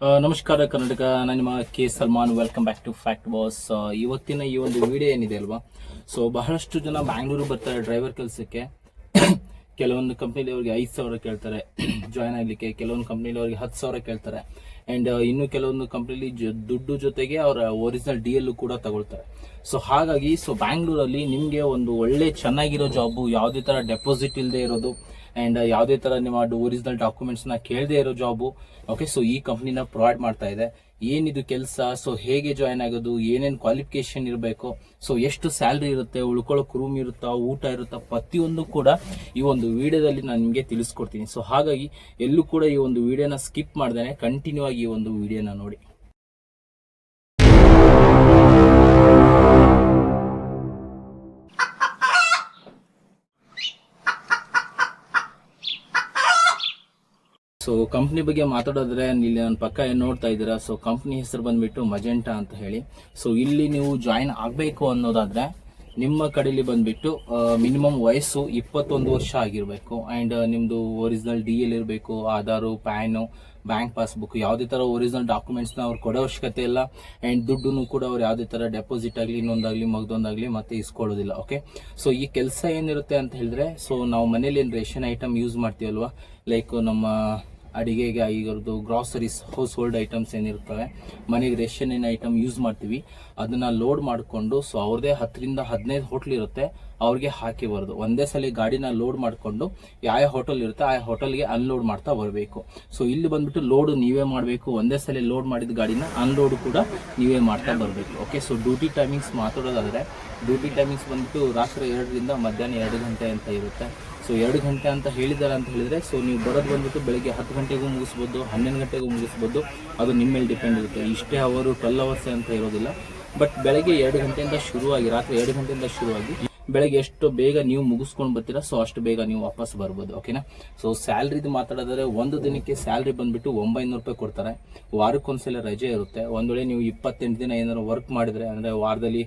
ನಮಸ್ಕಾರ ಕರ್ನಾಟಕ, ನಾನು ನಿಮ್ಮ K Salman. Welcome back to fact boss. ಇವತ್ತಿನ ಈ ಒಂದು ವಿಡಿಯೋ ಏನಿದೆ ಅಲ್ವಾ, ಸೊ ಬಹಳಷ್ಟು ಜನ ಬ್ಯಾಂಗ್ಳೂರು ಬರ್ತಾರೆ ಡ್ರೈವರ್ ಕೆಲಸಕ್ಕೆ. ಕೆಲವೊಂದು ಕಂಪ್ನಿಲಿ ಅವ್ರಿಗೆ 5,000 ಕೇಳ್ತಾರೆ ಜಾಯ್ನ್ ಆಗಲಿಕ್ಕೆ, ಕೆಲವೊಂದು ಕಂಪ್ನಿಲಿ ಅವ್ರಿಗೆ 10,000 ಕೇಳ್ತಾರೆ. ಆ್ಯಂಡ್ ಇನ್ನು ಕೆಲವೊಂದು ಕಂಪ್ನಿಲಿ ದುಡ್ಡು ಜೊತೆಗೆ ಅವರ ಒರಿಜಿನಲ್ DL ಕೂಡ ತಗೊಳ್ತಾರೆ. ಸೊ ಹಾಗಾಗಿ ಬ್ಯಾಂಗ್ಳೂರಲ್ಲಿ ನಿಮಗೆ ಒಂದು ಒಳ್ಳೆ ಚೆನ್ನಾಗಿರೋ ಜಾಬು, ಯಾವುದೇ ಥರ ಡೆಪಾಸಿಟ್ ಇಲ್ಲದೆ ಇರೋದು ಆ್ಯಂಡ್ ಯಾವುದೇ ಥರ ನಿಮ್ಮ ಒರಿಜಿನಲ್ ಡಾಕ್ಯುಮೆಂಟ್ಸ್ನ ಕೇಳದೆ ಇರೋ ಜಾಬು. ಓಕೆ, ಸೊ ಈ ಕಂಪ್ನಿನ ಪ್ರೊವೈಡ್ ಮಾಡ್ತಾ ಇದೆ. ಏನಿದು ಕೆಲಸ, ಸೊ ಹೇಗೆ ಜಾಯ್ನ್ ಆಗೋದು, ಏನೇನು ಕ್ವಾಲಿಫಿಕೇಶನ್ ಇರಬೇಕು, ಸೊ ಎಷ್ಟು ಸ್ಯಾಲ್ರಿ ಇರುತ್ತೆ, ಉಳ್ಕೊಳ್ಳೋಕೆ ರೂಮ್ ಇರುತ್ತಾ, ಊಟ ಇರುತ್ತಾ, ಪ್ರತಿಯೊಂದು ಕೂಡ ಈ ಒಂದು ವಿಡಿಯೋದಲ್ಲಿ ನಾನು ನಿಮಗೆ ತಿಳಿಸ್ಕೊಡ್ತೀನಿ. ಸೊ ಹಾಗಾಗಿ ಎಲ್ಲೂ ಕೂಡ ಈ ಒಂದು ವಿಡಿಯೋನ ಸ್ಕಿಪ್ ಮಾಡ್ದೇನೆ ಕಂಟಿನ್ಯೂ ಆಗಿ ಈ ಒಂದು ವಿಡಿಯೋನ ನೋಡಿ. ಸೊ ಕಂಪ್ನಿ ಬಗ್ಗೆ ಮಾತಾಡೋದ್ರೆ ಇಲ್ಲಿ ನನ್ನ ಪಕ್ಕ ಏನು ನೋಡ್ತಾ ಇದ್ದೀರಾ, ಸೊ ಕಂಪ್ನಿ ಹೆಸರು ಬಂದ್ಬಿಟ್ಟು ಮಜೆಂಟಾ ಅಂತ ಹೇಳಿ. ಸೊ ಇಲ್ಲಿ ನೀವು ಜಾಯಿನ್ ಆಗಬೇಕು ಅನ್ನೋದಾದ್ರೆ ನಿಮ್ಮ ಕಡೆಯಲ್ಲಿ ಬಂದ್ಬಿಟ್ಟು ಮಿನಿಮಮ್ ವಯಸ್ಸು 21 ವರ್ಷ ಆಗಿರಬೇಕು. ಆ್ಯಂಡ್ ನಿಮ್ಮದು ಒರಿಜಿನಲ್ DL ಇರಬೇಕು, ಆಧಾರು, ಪ್ಯಾನು, ಬ್ಯಾಂಕ್ ಪಾಸ್ಬುಕ್, ಯಾವುದೇ ಥರ ಒರಿಜಿನಲ್ ಡಾಕ್ಯುಮೆಂಟ್ಸ್ನ ಅವ್ರು ಕೊಡೋ ಅವಶ್ಯಕತೆ ಇಲ್ಲ. ಆ್ಯಂಡ್ ದುಡ್ಡು ಕೂಡ ಅವ್ರು ಯಾವುದೇ ಥರ ಡೆಪಾಸಿಟ್ ಆಗಲಿ, ಇನ್ನೊಂದಾಗಲಿ, ಮಗದೊಂದಾಗಲಿ ಮತ್ತೆ ಇಸ್ಕೊಳ್ಳೋದಿಲ್ಲ. ಓಕೆ, ಸೊ ಈ ಕೆಲಸ ಏನಿರುತ್ತೆ ಅಂತ ಹೇಳಿದ್ರೆ, ಸೊ ನಾವು ಮನೇಲಿ ಏನು ರೇಷನ್ ಐಟಮ್ ಯೂಸ್ ಮಾಡ್ತೀವಲ್ವಾ, ಲೈಕ್ ನಮ್ಮ ಅಡಿಗೆಗೆ ಆಗಿರೋದು ಗ್ರಾಸರೀಸ್, ಹೌಸ್ ಹೋಲ್ಡ್ ಐಟಮ್ಸ್ ಏನಿರ್ತವೆ, ಮನೆಗೆ ರೇಷನ್ ಏನು ಐಟಮ್ ಯೂಸ್ ಮಾಡ್ತೀವಿ, ಅದನ್ನು ಲೋಡ್ ಮಾಡಿಕೊಂಡು, ಸೊ ಅವ್ರದ್ದೇ 10 ರಿಂದ 15 ಹೋಟ್ಲ್ ಇರುತ್ತೆ, ಅವ್ರಿಗೆ ಹಾಕಿ ಬರೋದು. ಒಂದೇ ಸಲ ಗಾಡಿನ ಲೋಡ್ ಮಾಡಿಕೊಂಡು ಯಾವ ಹೋಟೆಲ್ ಇರುತ್ತೆ ಆ ಹೋಟೆಲ್ಗೆ ಅನ್ಲೋಡ್ ಮಾಡ್ತಾ ಬರಬೇಕು. ಸೊ ಇಲ್ಲಿ ಬಂದ್ಬಿಟ್ಟು ಲೋಡ್ ನೀವೇ ಮಾಡಬೇಕು, ಒಂದೇ ಸಲ ಲೋಡ್ ಮಾಡಿದ ಗಾಡಿನ ಅನ್ಲೋಡ್ ಕೂಡ ನೀವೇ ಮಾಡ್ತಾ ಬರಬೇಕು. ಓಕೆ, ಸೊ ಡ್ಯೂಟಿ ಟೈಮಿಂಗ್ಸ್ ಮಾತಾಡೋದಾದರೆ, ಡ್ಯೂಟಿ ಟೈಮಿಂಗ್ಸ್ ಬಂದ್ಬಿಟ್ಟು ರಾತ್ರಿ 2 ರಿಂದ ಮಧ್ಯಾಹ್ನ 2 ಗಂಟೆ ಅಂತ ಇರುತ್ತೆ. ಸೊ 2 ಗಂಟೆ ಅಂತ ಹೇಳಿದ್ದಾರೆ ಅಂತ ಹೇಳಿದ್ರೆ, ಸೊ ನೀವು ಬರೋದು ಬಂದ್ಬಿಟ್ಟು ಬೆಳಿಗ್ಗೆ 10 ಗಂಟೆಗೂ ಮುಗಿಸ್ಬೋದು, 11 ಗಂಟೆಗೂ ಮುಗಿಸ್ಬೋದು, ಅದು ನಿಮ್ಮ ಮೇಲೆ ಡಿಪೆಂಡ್ ಇರುತ್ತೆ. ಇಷ್ಟೇ ಅವರು 12 ಅವರ್ಸ್ ಅಂತ ಇರೋದಿಲ್ಲ. ಬಟ್ ಬೆಳಗ್ಗೆ 2 ಗಂಟೆಯಿಂದ ಶುರುವಾಗಿ ರಾತ್ರಿ 2 ಗಂಟೆಯಿಂದ ಶುರುವಾಗಿ ಬೆಳಗ್ಗೆ ಎಷ್ಟು ಬೇಗ ನೀವು ಮುಗಿಸ್ಕೊಂಡು ಬರ್ತೀರಾ, ಸೊ ಅಷ್ಟು ಬೇಗ ನೀವು ವಾಪಸ್ ಬರ್ಬೋದು. ಓಕೆನಾ. ಸೊ ಸ್ಯಾಲ್ರಿದು ಮಾತಾಡೋದಾದ್ರೆ, ಒಂದು ದಿನಕ್ಕೆ ಸ್ಯಾಲ್ರಿ ಬಂದ್ಬಿಟ್ಟು 900 ರೂಪಾಯಿ ಕೊಡ್ತಾರೆ. ವಾರಕ್ಕೊಂದ್ಸಲ ರಜೆ ಇರುತ್ತೆ. ಒಂದು ವೇಳೆ ನೀವು 28 ದಿನ ಏನಾದ್ರು ವರ್ಕ್ ಮಾಡಿದ್ರೆ, ಅಂದರೆ ವಾರದಲ್ಲಿ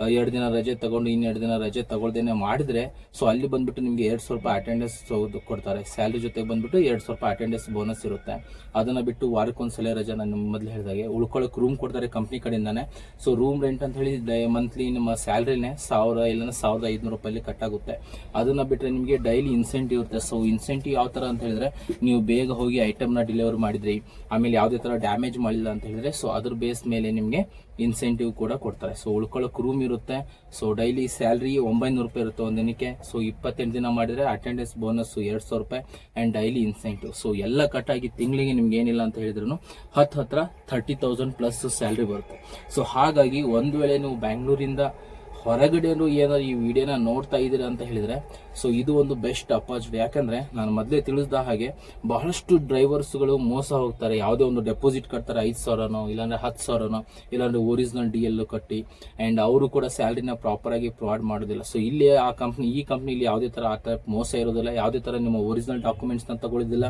2 ದಿನ ರಜೆ ತಗೊಂಡು 2 ದಿನ ರಜೆ ತಗೊಳ್ದೇನೆ ಮಾಡಿದ್ರೆ, ಸೊ ಅಲ್ಲಿ ಬಂದ್ಬಿಟ್ಟು ನಿಮಗೆ 200 ರೂಪಾಯಿ ಅಟೆಂಡೆನ್ಸ್ ಕೊಡ್ತಾರೆ. ಸ್ಯಾಲ್ರಿ ಜೊತೆಗೆ ಬಂದ್ಬಿಟ್ಟು 200 ರೂಪಾಯಿ ಅಟೆಂಡೆನ್ಸ್ ಬೋನಸ್ ಇರುತ್ತೆ. ಅದನ್ನ ಬಿಟ್ಟು ವಾರಕ್ಕೊಂದ್ಸಲ ರಜೆ, ನಾನು ಮೊದಲು ಹೇಳಿದಾಗೆ ಉಳ್ಕೊಳ್ಳೋಕೆ ರೂಮ್ ಕೊಡ್ತಾರೆ ಕಂಪ್ನಿ ಕಡೆಯಿಂದಾನೆ. ಸೊ ರೂಮ್ ರೆಂಟ್ ಅಂತ ಹೇಳಿ ಮಂತ್ಲಿ ನಿಮ್ಮ ಸ್ಯಾಲ್ರಿನೇ 1000 ಇಲ್ಲ 1500 ರೂಪಾಯಿ ಕಟ್ ಆಗುತ್ತೆ. ಅದನ್ನ ಬಿಟ್ಟರೆ ನಿಮಗೆ ಡೈಲಿ ಇನ್ಸೆಂಟಿವ್ ಇರುತ್ತೆ. ಸೊ ಇನ್ಸೆಂಟಿವ್ ಯಾವ ಥರ ಅಂತ ಹೇಳಿದ್ರೆ, ನೀವು ಬೇಗ ಹೋಗಿ ಐಟಮ್ನ ಡೆಲಿವರ್ ಮಾಡಿದ್ರಿ, ಆಮೇಲೆ ಯಾವುದೇ ಥರ ಡ್ಯಾಮೇಜ್ ಮಾಡಿಲ್ಲ ಅಂತ ಹೇಳಿದ್ರೆ, ಸೊ ಅದ್ರ ಬೇಸ್ ಮೇಲೆ ನಿಮಗೆ ಇನ್ಸೆಂಟಿವ್ ಕೂಡ ಕೊಡ್ತಾರೆ. ಸೊ ಉಳ್ಕೊಳ್ಳೋಕೆ ರೂಮ್ ಇರುತ್ತೆ. ಸೊ ಡೈಲಿ ಸ್ಯಾಲ್ರಿ 900 ರೂಪಾಯಿ ಇರುತ್ತೆ ಒಂದು ದಿನಕ್ಕೆ. ಸೊ 28 ದಿನ ಮಾಡಿದ್ರೆ ಅಟೆಂಡೆನ್ಸ್ ಬೋನಸ್ 200 ರೂಪಾಯಿ ಆ್ಯಂಡ್ ಡೈಲಿ ಇನ್ಸೆಂಟಿವ್. ಸೊ ಎಲ್ಲ ಕಟ್ಟಾಗಿ ತಿಂಗಳಿಗೆ ನಿಮ್ಗೆ ಏನಿಲ್ಲ ಅಂತ ಹೇಳಿದ್ರು ಹತ್ರ 30,000 ಪ್ಲಸ್ ಸ್ಯಾಲ್ರಿ ಬರುತ್ತೆ. ಸೊ ಹಾಗಾಗಿ ಒಂದು ವೇಳೆ ನೀವು ಬ್ಯಾಂಗ್ಳೂರಿಂದ ಹೊರಗಡೆಯೂ ಏನಾದ್ರು ಈ ವಿಡಿಯೋನ ನೋಡ್ತಾ ಇದ್ದೀರಾ ಅಂತ ಹೇಳಿದ್ರೆ, ಸೊ ಇದು ಒಂದು ಬೆಸ್ಟ್ ಅಪಾರ್ಚುನಿಟಿ. ಯಾಕಂದ್ರೆ ನಾನು ಮೊದಲೇ ತಿಳಿಸಿದ ಹಾಗೆ ಬಹಳಷ್ಟು ಡ್ರೈವರ್ಸ್ಗಳು ಮೋಸ ಹೋಗ್ತಾರೆ. ಯಾವುದೇ ಒಂದು ಡೆಪಾಸಿಟ್ ಕಟ್ತಾರೆ, 5,000ನೋ ಇಲ್ಲಾಂದ್ರೆ 10,000ನೋ ಇಲ್ಲಾಂದ್ರೆ ಒರಿಜಿನಲ್ DL ಕಟ್ಟಿ, ಆ್ಯಂಡ್ ಅವರು ಕೂಡ ಸ್ಯಾಲ್ರಿನ ಪ್ರಾಪರ್ ಆಗಿ ಪ್ರೊವೈಡ್ ಮಾಡೋದಿಲ್ಲ. ಸೊ ಇಲ್ಲಿ ಈ ಕಂಪ್ನಿಲಿ ಯಾವುದೇ ಥರ ಆ ಥರ ಮೋಸ ಇರೋದಿಲ್ಲ. ಯಾವುದೇ ಥರ ನಿಮ್ಮ ಒರಿಜಿನಲ್ ಡಾಕ್ಯುಮೆಂಟ್ಸ್ನ ತಗೊಳ್ಳೋದಿಲ್ಲ,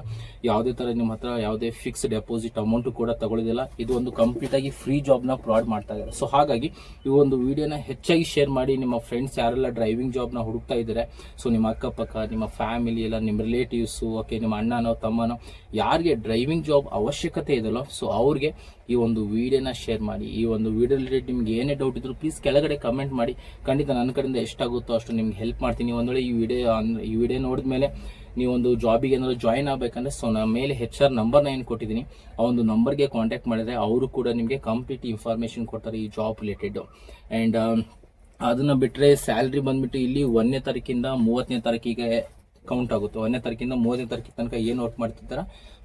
ಯಾವುದೇ ಥರ ನಿಮ್ಮ ಹತ್ರ ಯಾವುದೇ ಫಿಕ್ಸ್ ಡೆಪಾಸಿಟ್ ಅಮೌಂಟ್ ಕೂಡ ತಗೊಳ್ಳೋದಿಲ್ಲ. ಇದು ಒಂದು ಕಂಪ್ಲೀಟ್ ಆಗಿ ಫ್ರೀ ಜಾಬ್ನ ಪ್ರೊವೈಡ್ ಮಾಡ್ತಾ ಇದ್ದಾರೆ. ಸೊ ಹಾಗಾಗಿ ಈ ಒಂದು ವಿಡಿಯೋನ ಹೆಚ್ಚಾಗಿ ಶೇರ್ ಮಾಡಿ. ನಿಮ್ಮ ಫ್ರೆಂಡ್ಸ್ ಯಾರೆಲ್ಲ ಡ್ರೈವಿಂಗ್ ಜಾಬ್ನ ಹುಡುಕ್ತಾ ಇದ್ದಾರೆ, ಸೊ ನಿಮ್ಮ ಅಕ್ಕಪಕ್ಕ, ನಿಮ್ಮ ಫ್ಯಾಮಿಲಿ, ಎಲ್ಲ ನಿಮ್ಮ ರಿಲೇಟಿವ್ಸು, ಓಕೆ, ನಿಮ್ಮ ಅಣ್ಣನೋ ತಮ್ಮನೋ ಯಾರಿಗೆ ಡ್ರೈವಿಂಗ್ ಜಾಬ್ ಅವಶ್ಯಕತೆ ಇದೆಯಲ್ಲ, ಸೊ ಅವ್ರಿಗೆ ಈ ಒಂದು ವಿಡಿಯೋನ ಶೇರ್ ಮಾಡಿ. ಈ ಒಂದು ವಿಡಿಯೋ ರಿಲೇಟೆಡ್ ನಿಮ್ಗೆ ಏನೇ ಡೌಟ್ ಇದ್ರು ಪ್ಲೀಸ್ ಕೆಳಗಡೆ ಕಮೆಂಟ್ ಮಾಡಿ. ಖಂಡಿತ ನನ್ನ ಕಡೆಯಿಂದ ಎಷ್ಟಾಗುತ್ತೋ ಅಷ್ಟು ನಿಮ್ಗೆ ಹೆಲ್ಪ್ ಮಾಡ್ತೀನಿ. ಒಂದು ವೇಳೆ ಈ ವಿಡಿಯೋ ನೋಡಿದ್ಮೇಲೆ ನೀವೊಂದು ಜಾಬಿಗೆ ಏನಾದ್ರು ಜಾಯಿನ್ ಆಗಬೇಕಂದ್ರೆ, ಸೊ ನಮ್ಮ ಮೇಲೆ HR ನಂಬರ್ನ ಏನು ಕೊಟ್ಟಿದ್ದೀನಿ, ಆ ಒಂದು ನಂಬರ್ಗೆ ಕಾಂಟ್ಯಾಕ್ಟ್ ಮಾಡಿದ್ರೆ ಅವರು ಕೂಡ ನಿಮಗೆ ಕಂಪ್ಲೀಟ್ ಇನ್ಫಾರ್ಮೇಷನ್ ಕೊಡ್ತಾರೆ ಈ ಜಾಬ್ ರಿಲೇಟೆಡ್. ಆ್ಯಂಡ್ ಅದನ್ನ ಬಿಟ್ಟರೆ ಸ್ಯಾಲ್ರಿ ಬಂದ್ಬಿಟ್ಟು ಇಲ್ಲಿ 1ನೇ ತಾರೀಕಿಂದ 30ನೇ ತಾರೀಕಿಗೆ ಕೌಂಟ್ ಆಗುತ್ತೆ. 1ನೇ ತಾರೀಕಿಂದ 30ನೇ ತಾರೀಕಿಗೆ ತನಕ ಏನು ವರ್ಕ್ ಮಾಡ್ತಿರ್ತಾರ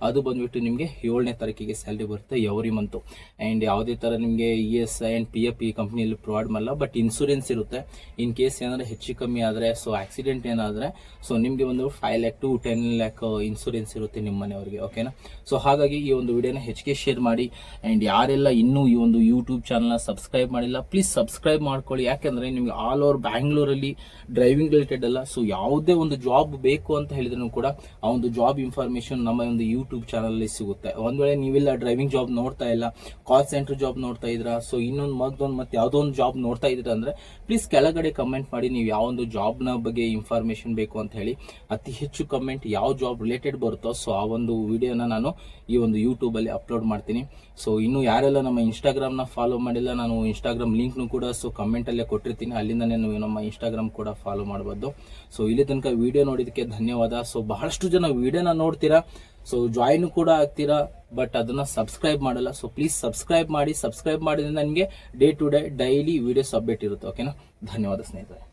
ಅದು ಬಂದ್ಬಿಟ್ಟು ನಿಮಗೆ 7ನೇ ತಾರೀಕಿಗೆ ಸ್ಯಾಲ್ರಿ ಬರುತ್ತೆ ಎವ್ರಿ ಮಂತು. ಆ್ಯಂಡ್ ಯಾವುದೇ ಥರ ನಿಮಗೆ ESI ಆ್ಯಂಡ್ PF ಈ ಕಂಪ್ನಿಯಲ್ಲಿ ಪ್ರೊವೈಡ್ ಮಾಡಲ್ಲ. ಬಟ್ ಇನ್ಸೂರೆನ್ಸ್ ಇರುತ್ತೆ. ಇನ್ ಕೇಸ್ ಏನಾದರೂ ಹೆಚ್ಚು ಕಮ್ಮಿ ಆದರೆ, ಸೊ ಆಕ್ಸಿಡೆಂಟ್ ಏನಾದರೆ, ಸೊ ನಿಮಗೆ ಒಂದು 5 lakh to 10 lakh ಇನ್ಸೂರೆನ್ಸ್ ಇರುತ್ತೆ ನಿಮ್ಮ ಮನೆಯವರಿಗೆ. ಓಕೆನಾ. ಸೊ ಹಾಗಾಗಿ ಈ ಒಂದು ವಿಡಿಯೋನ ಹೆಚ್ಚಿಗೆ ಶೇರ್ ಮಾಡಿ. ಆ್ಯಂಡ್ ಯಾರೆಲ್ಲ ಇನ್ನೂ ಈ ಒಂದು ಯೂಟ್ಯೂಬ್ ಚಾನಲ್ನ ಸಬ್ಸ್ಕ್ರೈಬ್ ಮಾಡಿಲ್ಲ, ಪ್ಲೀಸ್ ಸಬ್ಸ್ಕ್ರೈಬ್ ಮಾಡ್ಕೊಳ್ಳಿ. ಯಾಕೆಂದರೆ ನಿಮಗೆ ಆಲ್ ಓವರ್ ಬ್ಯಾಂಗ್ಳೂರಲ್ಲಿ ಡ್ರೈವಿಂಗ್ ರಿಲೇಟೆಡ್ ಅಲ್ಲ, ಸೊ ಯಾವುದೇ ಒಂದು ಜಾಬ್ ಬೇಕು ಅಂತ ಹೇಳಿದ್ರು ಕೂಡ ಆ ಒಂದು ಜಾಬ್ ಇನ್ಫಾರ್ಮೇಶನ್ ನಮ್ಮ ಒಂದು ಯೂಟ್ಯೂಬ್ ಚಾನಲ್ ಸಿಗುತ್ತೆ. ಒಂದ್ ವೇಳೆ ನೀವಿಲ್ಲ ಡ್ರೈವಿಂಗ್ ಜಾಬ್ ನೋಡ್ತಾ ಇಲ್ಲ, ಕಾಲ್ ಸೆಂಟರ್ ಜಾಬ್ ನೋಡ್ತಾ ಇದ್ರ, ಸೊ ಇನ್ನೊಂದು ಮತ್ತೆ ಯಾವ್ದೋ ಒಂದು ಜಾಬ್ ನೋಡ್ತಾ ಇದ್ರ ಅಂದ್ರೆ ಪ್ಲೀಸ್ ಕೆಳಗಡೆ ಕಮೆಂಟ್ ಮಾಡಿ ನೀವು ಯಾವ ಒಂದು ಜಾಬ್ ನ ಬಗ್ಗೆ ಇನ್ಫಾರ್ಮೇಶನ್ ಬೇಕು ಅಂತ ಹೇಳಿ. ಅತಿ ಹೆಚ್ಚು ಕಮೆಂಟ್ ಯಾವ ಜಾಬ್ ರಿಲೇಟೆಡ್ ಬರುತ್ತೋ ಸೊ ಆ ಒಂದು ವಿಡಿಯೋನ ನಾನು ಈ ಒಂದು ಯೂಟ್ಯೂಬ್ ಅಲ್ಲಿ ಅಪ್ಲೋಡ್ ಮಾಡ್ತೀನಿ. ಸೊ ಇನ್ನು ಯಾರೆಲ್ಲ ನಮ್ಮ ಇನ್ಸ್ಟಾಗ್ರಾಮ್ ನ ಫಾಲೋ ಮಾಡಿಲ್ಲ, ನಾನು ಇನ್ಸ್ಟಾಗ್ರಾಮ್ ಲಿಂಕ್ ಕೂಡ ಸೊ ಕಮೆಂಟ್ ಅಲ್ಲೇ ಕೊಟ್ಟಿರ್ತೀನಿ, ಅಲ್ಲಿಂದನೇ ನೀವು ನಮ್ಮ ಇನ್ಸ್ಟಾಗ್ರಾಮ್ ಕೂಡ ಫಾಲೋ ಮಾಡಬಹುದು. ಸೊ ಇಲ್ಲಿ ತನಕ ವಿಡಿಯೋ ನೋಡಿದಕ್ಕೆ ಧನ್ಯವಾದ. ಸೊ ಬಹಳಷ್ಟು ಜನ ವಿಡಿಯೋನ ನೋಡ್ತೀರಾ, ಸೊ ಜಾಯಿನ್ ಕೂಡ ಆಗ್ತೀರಾ, ಬಟ್ ಅದನ್ನ ಸಬ್ಸ್ಕ್ರೈಬ್ ಮಾಡಲ್ಲ. ಸೊ ಪ್ಲೀಸ್ ಸಬ್ಸ್ಕ್ರೈಬ್ ಮಾಡಿ. ಸಬ್ಸ್ಕ್ರೈಬ್ ಮಾಡಿದ್ರೆ ನನಗೆ day to day daily videos update ಇರುತ್ತೆ. ಓಕೆನಾ? ಧನ್ಯವಾದ ಸ್ನೇಹಿತರೆ.